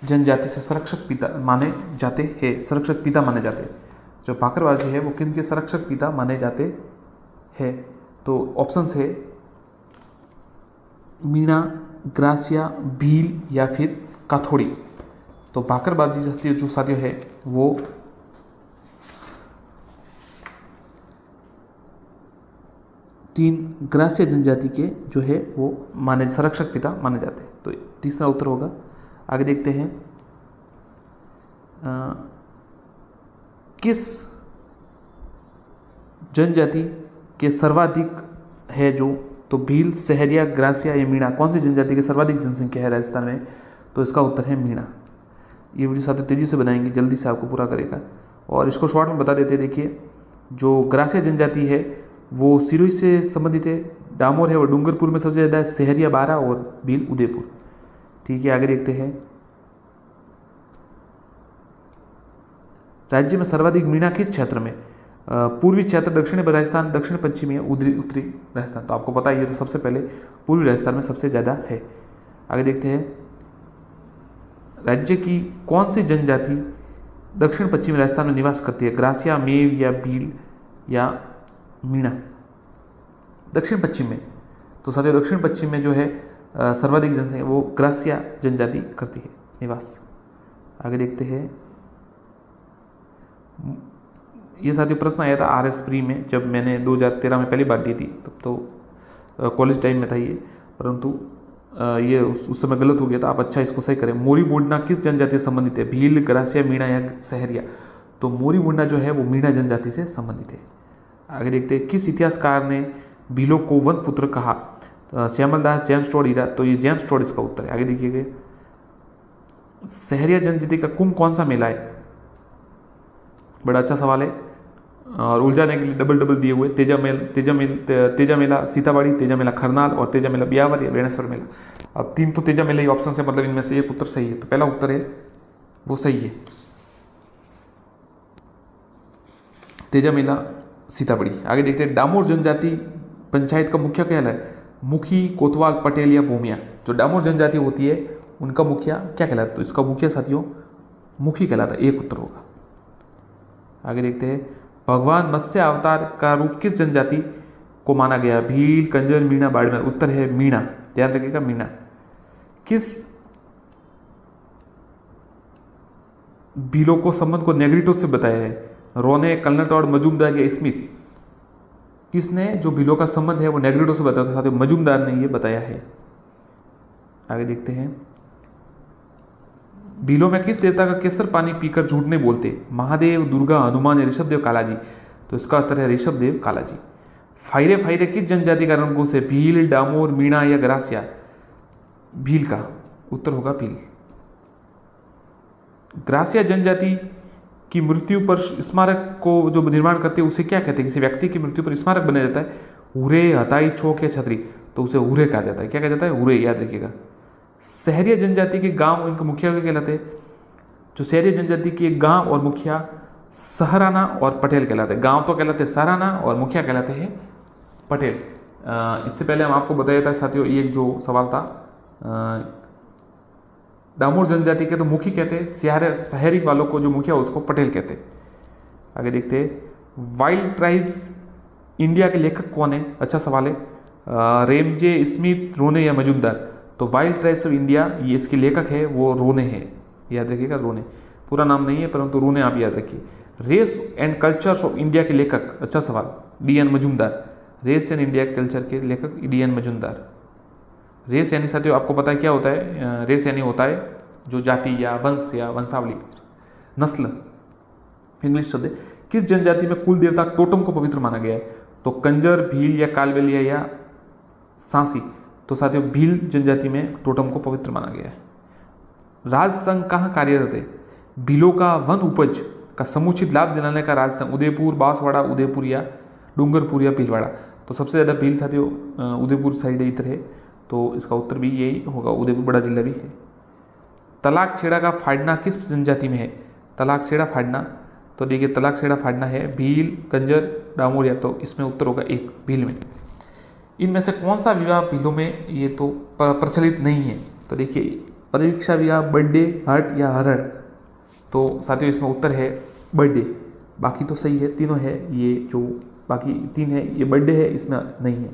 जनजाति से संरक्षक पिता माने जाते हैं? संरक्षक पिता माने जाते हैं। जो भाकर बाबजी है वो किन के संरक्षक पिता माने जाते हैं? तो ऑप्शंस है मीणा, ग्रासिया, भील या फिर काथोड़ी। तो भाकर बाबजी जो साथियों है वो तीन ग्रासिया जनजाति के जो है वो माने संरक्षक पिता माने जाते हैं। तो तीसरा उत्तर होगा। आगे देखते हैं, किस जनजाति के सर्वाधिक है जो? तो भील, सहरिया, ग्रासिया या मीणा, कौन सी जनजाति की सर्वाधिक जनसंख्या है राजस्थान में? तो इसका उत्तर है मीणा। ये वीडियो साथ तेजी से बनाएंगे, जल्दी से आपको पूरा करेगा। और इसको शॉर्ट में बता देते हैं। देखिए, जो ग्रासिया जनजाति है वो सिरोही से संबंधित है, डामोर है वो डूंगरपुर में सबसे ज़्यादा है, सहरिया 12 और भील उदयपुर। ठीक है, आगे देखते हैं, राज्य में सर्वाधिक मीणा किस क्षेत्र में? पूर्वी क्षेत्र, दक्षिणी राजस्थान, दक्षिण पश्चिमी या उत्तरी राजस्थान। तो आपको पता है ये तो सबसे पहले पूर्वी राजस्थान में सबसे ज़्यादा है। आगे देखते हैं, राज्य की कौन सी जनजाति दक्षिण पश्चिमी राजस्थान में निवास करती है? ग्रासिया, मेव या भील या मीणा? दक्षिण पश्चिम में। तो साथियों दक्षिण पश्चिम में जो है सर्वाधिक जनसंख्या वो ग्रासिया जनजाति करती है निवास। आगे देखते हैं, ये साथियों प्रश्न आया था आरएस प्री में, जब मैंने 2013 में पहली बार दी थी, तब तो कॉलेज टाइम में था ये, परंतु ये उस समय गलत हो गया था। आप अच्छा इसको सही करें। मोरी मुंडा किस जनजाति से संबंधित है? भील, ग्रासिया, मीणा या सहरिया? तो मोरी मुंडा जो है वो मीणा जनजाति से संबंधित है। आगे देखते हैं, किस इतिहासकार ने भीलों को वन पुत्र कहा? श्यामलदास, जेम्स टॉड, हीरा। तो ये जेम्स टॉड इसका उत्तर है। आगे देखिएगा, सहरिया जनजाति का कुंभ कौन सा मेला है? बड़ा अच्छा सवाल है और उलझाने के लिए डबल दिए हुए। तेजा मेला सीताबाड़ी, तेजा मेला खरनाल और तेजा मेला ब्यावर या बेणेश्वर मेला। अब तीन तो तेजा मेला ही ऑप्शन है, मतलब इनमें से एक उत्तर सही है। तो पहला उत्तर है वो सही है, तेजा मेला सीताबड़ी। आगे देखते हैं, डामोर जनजाति पंचायत का मुखिया क्या है? मुखी, कोतवाल, पटेल या भूमिया? जो डामोर जनजाति होती है उनका मुखिया क्या कहलाता है? तो इसका मुखिया साथियों मुखी कहलाता है। एक उत्तर होगा। आगे देखते हैं, भगवान मत्स्य अवतार का रूप किस जनजाति को माना गया? भील, कंजर, मीणा, बाड़मेर? उत्तर है मीणा। ध्यान रखिएगा, मीणा। किस भीलों को संबंध को नेग्रिटो से बताया है? रोने, कलनट और मजूमदार या स्मिथ? किसने जो भीलों का संबंध है वो नेग्रिटो से बताया था? साथियों मजूमदार ने ये बताया है। आगे देखते हैं, भीलों में किस देवता का केसर पानी पीकर झूठ नहीं बोलते? महादेव, दुर्गा, हनुमान या ऋषभदेव कालाजी? तो इसका उत्तर है ऋषभदेव कालाजी। फायरे किस जनजाति का रणकोष है? भील, डामोर, मीणा या ग्रासिया? भील का। उत्तर होगा भील। ग्रासिया जनजाति की मृत्यु पर स्मारक को जो निर्माण करते हैं उसे क्या कहते हैं? किसी व्यक्ति की मृत्यु पर स्मारक बनाया जाता है, हुरे, हथाई, चौक या छतरी, तो उसे हुरे कहा जाता है। क्या कहा जाता है? हुरे, याद रखिएगा। शहरी जनजाति के गांव, इनके मुखिया क्या कहलाते हैं? जो शहरी जनजाति के गांव और मुखिया सहराना और पटेल कहलाते हैं। गांव तो कहलाते हैं सहराना और मुखिया कहलाते हैं पटेल। इससे पहले हम आपको बताया था साथियों, ये जो सवाल था, डामोर जनजाति के तो मुखी कहते हैं, शहरी वालों को जो मुखिया उसको पटेल कहते हैं। आगे देखते हैं, वाइल्ड ट्राइब्स इंडिया के लेखक कौन है? अच्छा सवाल है। रेमजे, स्मिथ, रोने या मजुमदार? तो वाइल्ड ट्राइब्स ऑफ इंडिया, ये इसके लेखक है वो रोने हैं, याद रखिएगा, रोने। पूरा नाम नहीं है परंतु रोने आप याद रखिए। Race and cultures of India के लेखक, अच्छा सवाल, D N. Majumdar. Race and India culture के लेखक डी.एन. मजुमदार। रेस यानी साथियों आपको पता है क्या होता है? रेस यानी होता है जो जाति या वंश या वंशावली, नस्ल, इंग्लिश शब्द है। किस जनजाति में कुल देवता टोटम को पवित्र माना गया है? तो कंजर, भील या कालबेलिया या सांसी? तो साथियों भील जनजाति में टोटम को पवित्र माना गया है। राज संघ कहाँ कार्यरत है? भीलों का वन उपज का समुचित लाभ दिलाने का राज संघ उदयपुर, बांसवाड़ा, उदयपुर या डूंगरपुर या भीलवाड़ा? तो सबसे ज़्यादा भील साथियों उदयपुर साइड इधर है, तो इसका उत्तर भी यही होगा, उदयपुर बड़ा जिला भी है। तलाक छेड़ा का फाड़ना किस जनजाति में है? तलाक छेड़ा फाड़ना, तो देखिए तलाक छेड़ा फाड़ना है भील, कंजर, डामोरिया, तो इसमें उत्तर होगा एक, भील में। इनमें से कौन सा विवाह भीलों में ये तो प्रचलित नहीं है? तो देखिए परीक्षा विवाह, बर्थडे, हट या हरड़? तो साथियों इसमें उत्तर है बर्थडे। बाकी तो सही है, तीनों है, ये जो बाकी तीन है ये बर्थडे है, इसमें नहीं है।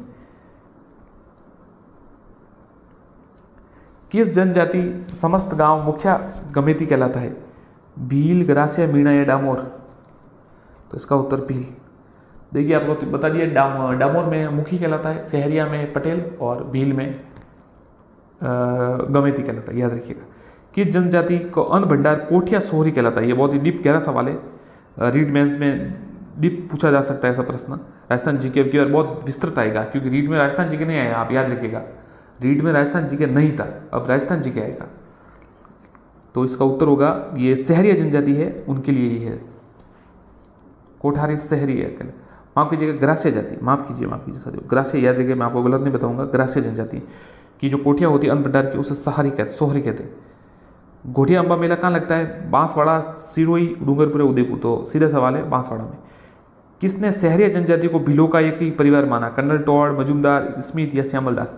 किस जनजाति समस्त गांव मुखिया गमेती कहलाता है? भील, ग्रासिया, मीणा या डामोर? तो इसका उत्तर भील। देखिए आपको बता दिया, डामोर में मुखी कहलाता है, शहरिया में पटेल और भील में गमेती कहलाता है, याद रखिएगा। किस जनजाति को अन्न भंडार कोठिया सोहरी कहलाता है? ये बहुत ही डीप गहरा सवाल है, रीड मेंस में डीप पूछा जा सकता है ऐसा प्रश्न। राजस्थान जीके की और बहुत विस्तृत आएगा, क्योंकि रीड में राजस्थान जीके नहीं आया, आप याद रखिएगा। रीड में राजस्थान जीके नहीं था, अब राजस्थान जीके आएगा। तो इसका उत्तर होगा ये शहरी जनजाति है उनके लिए ही है, कोठारी शहरी है। माफ कीजिएगा, ग्रासिया जाति, माफ कीजिए साथियों, ग्रासिया याद रखिए, मैं आपको गलत नहीं बताऊंगा। ग्रासिया जनजाति की जो कोठिया होती है अन्न भंडार की, उसे सोहरी कहते हैं। घोटिया अम्बा मेला कहाँ लगता है? बांसवाड़ा, सिरोही, डूंगरपुर, उदयपुर? तो सीधा सवाल है बांसवाड़ा में। किसने शहरी जनजाति को भीलों का एक ही परिवार माना? कर्नल टॉड, मजुमदार, स्मिथ या श्यामल दास?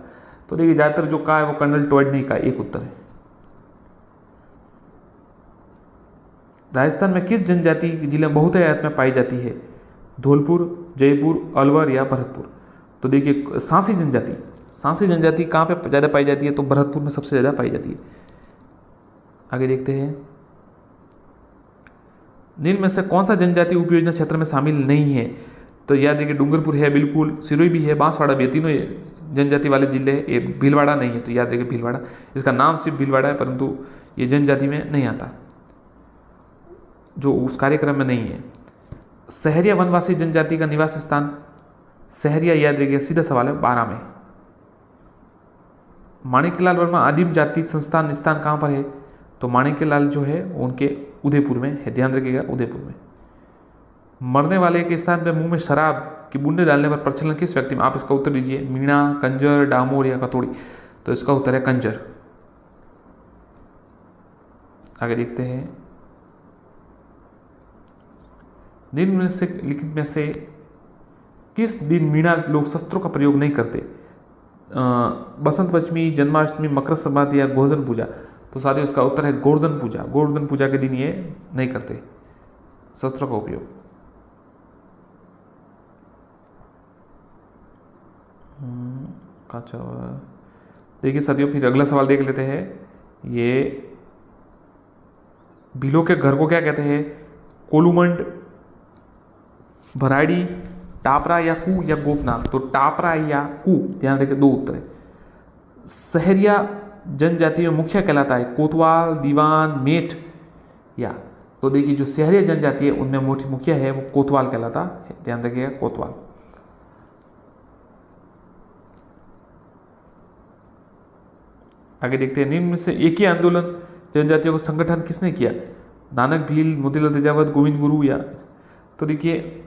तो देखिए ज्यादातर जो कहा है वो कर्नल टॉड नहीं कहा, एक उत्तर है। राजस्थान में किस जनजाति की जिले बहुतायत में पाई जाती है? धौलपुर, जयपुर, अलवर या भरतपुर? तो देखिए सांसी जनजाति कहाँ पे ज़्यादा पाई जाती है? तो भरतपुर में सबसे ज़्यादा पाई जाती है। आगे देखते हैं, निम्न में से कौन सा जनजाति उपयोजना क्षेत्र में शामिल नहीं है? तो याद देखिए डूंगरपुर है बिल्कुल, सिरोही भी है, बांसवाड़ा भी है, तीनों जनजाति वाले जिले हैं। ये भीलवाड़ा नहीं है, तो याद देखिए भीलवाड़ा, इसका नाम सिर्फ भीलवाड़ा है परंतु ये जनजाति में नहीं आता, जो उस कार्यक्रम में नहीं है। शहरिया वनवासी जनजाति का निवास स्थान? शहरिया याद रखिए, सीधा सवाल है, 12 में। माणिक्यलाल वर्मा आदिम जाति संस्थान स्थान कहाँ पर है? तो माणिक्यलाल जो है उनके उदयपुर में है, ध्यान रखिएगा उदयपुर में। मरने वाले के स्थान पर मुंह में शराब की बूंदे डालने पर प्रचलन किस व्यक्ति में? आप इसका उत्तर दीजिए, मीणा, कंजर, डामोर या कतोड़ी? तो इसका उत्तर है कंजर। आगे देखते हैं, निम्न में से लिखित में से किस दिन मीणा लोग शस्त्रों का प्रयोग नहीं करते? बसंत पंचमी, जन्माष्टमी, मकर संक्रांति या गोवर्धन पूजा? तो साथियों इसका उत्तर है गोवर्धन पूजा। गोवर्धन पूजा के दिन ये नहीं करते शस्त्रों का उपयोग। अच्छा देखिए साथियों, फिर अगला सवाल देख लेते हैं। ये भीलों के घर को क्या कहते हैं? कोलूमंड, भराड़ी, टापरा या कू या गोपनाथ? तो टापरा या कू, ध्यान रखिए, दो उत्तर है। शहरिया जनजाति में मुखिया कहलाता है कोतवाल, दीवान, मेठ या? तो देखिए जो शहरिया जनजाति है उनमें मुखिया है वो कोतवाल कहलाता है, ध्यान रखिएगा कोतवाल। आगे देखते हैं, निम्न में से एक ही आंदोलन जनजातियों का संगठन किसने किया? नानक भील, मोतीलाल तेजावत, गोविंद गुरु या? तो देखिए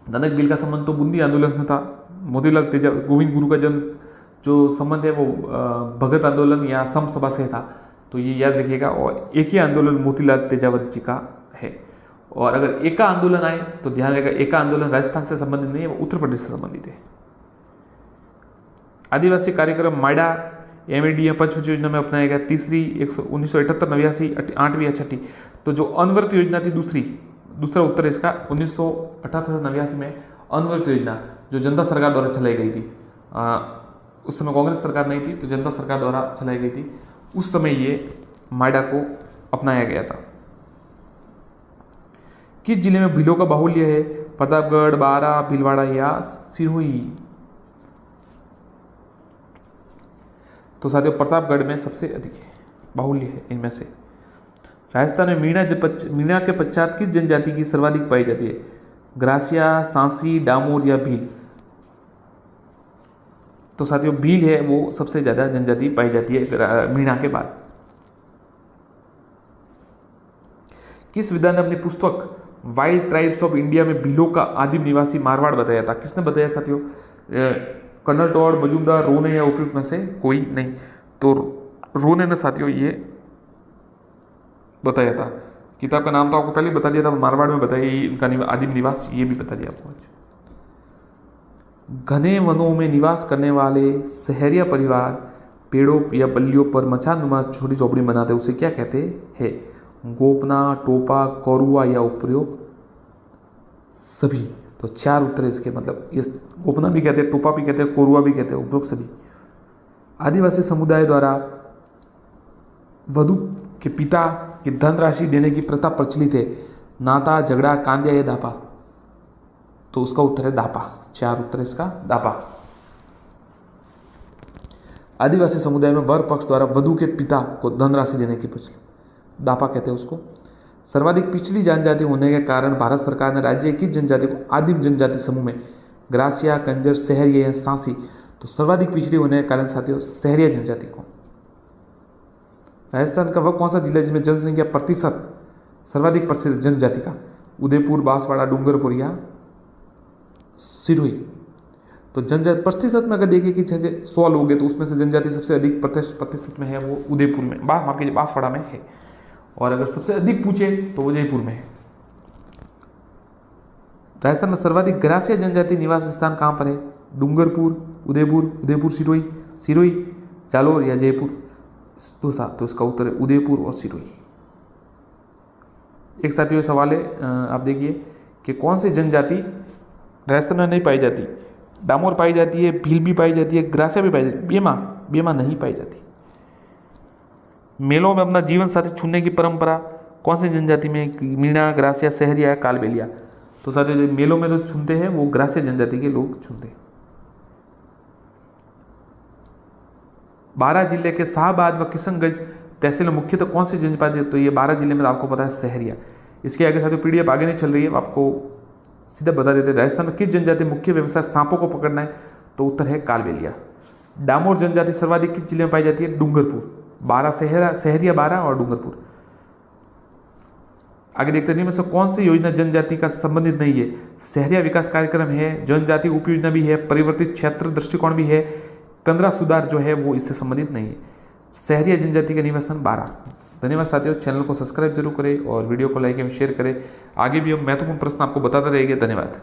नानक भील का संबंध तो बूंदी आंदोलन से था। मोतीलाल तेजावत, गोविंद गुरु का जन्म जो संबंध है वो भगत आंदोलन या सम सभा से था, तो ये याद रखिएगा। और एक ही आंदोलन मोतीलाल तेजावत जी का है। और अगर एका आंदोलन आए तो ध्यान रखिएगा, एका आंदोलन राजस्थान से संबंधित नहीं है, वो उत्तर प्रदेश से संबंधित है। आदिवासी कार्यक्रम माइडा MADM पंचवटी योजना में अपनाया गया। तीसरी 1978, 89, 8वीं या 6ठी? तो जो अनवरत योजना थी दूसरा उत्तर इसका 1978-89 में अनवरत योजना जो जनता सरकार द्वारा चलाई गई थी। उस समय कांग्रेस सरकार नहीं थी, तो जनता सरकार द्वारा चलाई गई थी। उस समय ये माइडा को अपनाया गया था। किस जिले में भीलों का बाहुल्य है? प्रतापगढ़, बारा, भीलवाड़ा या सिरोही? तो साथियों प्रतापगढ़ में सबसे अधिक है, बाहुल्य है इनमें से। राजस्थान में मीणा के पश्चात किस जनजाति की सर्वाधिक पाई जाती है? ग्रासिया, सांसी, डामोर या भील? तो साथियों भील है वो सबसे ज्यादा जनजाति पाई जाती है मीणा के बाद। किस विद्वान ने अपनी पुस्तक वाइल्ड ट्राइब्स ऑफ इंडिया में भीलों का आदिम निवासी मारवाड़ बताया था? किसने बताया साथियों? कर्नल टॉड, मजूमदार, रोने या उपयुक्त में से कोई नहीं? तो रोने ने साथियों ये बताया था। किताब का नाम तो आपको पहले बता दिया था, मारवाड़ में बताया इनका आदिम निवास, ये भी बता दिया आपको आज। घने वनों में निवास करने वाले सहरिया परिवार पेड़ों या बल्लियों पर मचानुमा छोटी झोपड़ी बनाते उसे क्या कहते हैं? गोपना, टोपा, कौरुआ या उपयोग? सभी। तो 4 उत्तर इसके, मतलब ये गोपना भी कहते हैं, टोपा भी कहते हैं, कोरुआ भी कहते हैं, उपरोक्त सभी। आदिवासी समुदाय द्वारा वधु के पिता की धनराशि देने की प्रथा प्रचलित है। नाता, झगड़ा, कांदिया या दापा? तो उसका उत्तर है दापा। 4 उत्तर इसका दापा। आदिवासी समुदाय में वर पक्ष द्वारा वधु के पिता को धनराशि देने की प्रचलित, दापा कहते हैं उसको। सर्वाधिक पिछड़ी जनजाति होने के कारण भारत सरकार ने राज्य की जनजाति को आदिम जनजाति समूह में ग्रासिया, कंजर, सहरिया या सांसी? तो सर्वाधिक पिछड़ी होने के कारण साथियों सहरिया जनजाति को। राजस्थान का वह कौन सा जिला जिसमें जनसंख्या प्रतिशत सर्वाधिक प्रतिशत जनजाति का? उदयपुर, बांसवाड़ा, डूंगरपुर या सिरोही? तो जनजाति प्रतिशत में अगर देखिए कि 100 लोग हैं तो उसमें से जनजाति सबसे अधिक प्रतिशत में है वो उदयपुर में, माफ कीजिए बांसवाड़ा में है। और अगर सबसे अधिक पूछे तो वो जयपुर में है। राजस्थान में सर्वाधिक ग्रासिया जनजाति निवास स्थान कहां पर है? डूंगरपुर, उदयपुर, सिरोही, जालोर या जयपुर? तो इसका उत्तर है उदयपुर और सिरोही। एक साथियों सवाल है, आप देखिए कि कौन सी जनजाति राजस्थान में नहीं पाई जाती? डामोर पाई जाती है, भील भी पाई जाती है, ग्रासिया भी पाई जाती है, बेमा नहीं पाई जाती। मेलों में अपना जीवन साथी चुनने की परंपरा कौन सी जनजाति में? मीणा, ग्रासिया, सहरिया या कालबेलिया? तो साथियों मेलों में जो चुनते हैं वो ग्रासिया जनजाति के लोग चुनते हैं। 12 जिले के शाहबाद व किशनगंज तहसील में मुख्यतः कौन सी जनजाति है? तो ये 12 जिले में आपको पता है सहरिया। इसके आगे साथियों PDF आगे नहीं चल रही है, आपको सीधा बता देते हैं। राजस्थान में किस जनजाति मुख्य व्यवसाय सांपों को पकड़ना है? तो उत्तर है कालबेलिया। डामोर जनजाति सर्वाधिक किस जिले में पाई जाती है? डूंगरपुर। 12 सहरिया 12 और डूंगरपुर। आगे देखते हैं, इनमें से कौन सी योजना जनजाति का संबंधित नहीं है? सहरिया विकास कार्यक्रम है, जनजाति उपयोजना भी है, परिवर्तित क्षेत्र दृष्टिकोण भी है, कंदरा सुधार जो है वो इससे संबंधित नहीं है। सहरिया जनजाति का निवास स्थान 12। धन्यवाद साथियों, चैनल को सब्सक्राइब जरूर करें और वीडियो को लाइक एवं शेयर करें। आगे भी हम महत्वपूर्ण प्रश्न आपको बताते रहेंगे। धन्यवाद।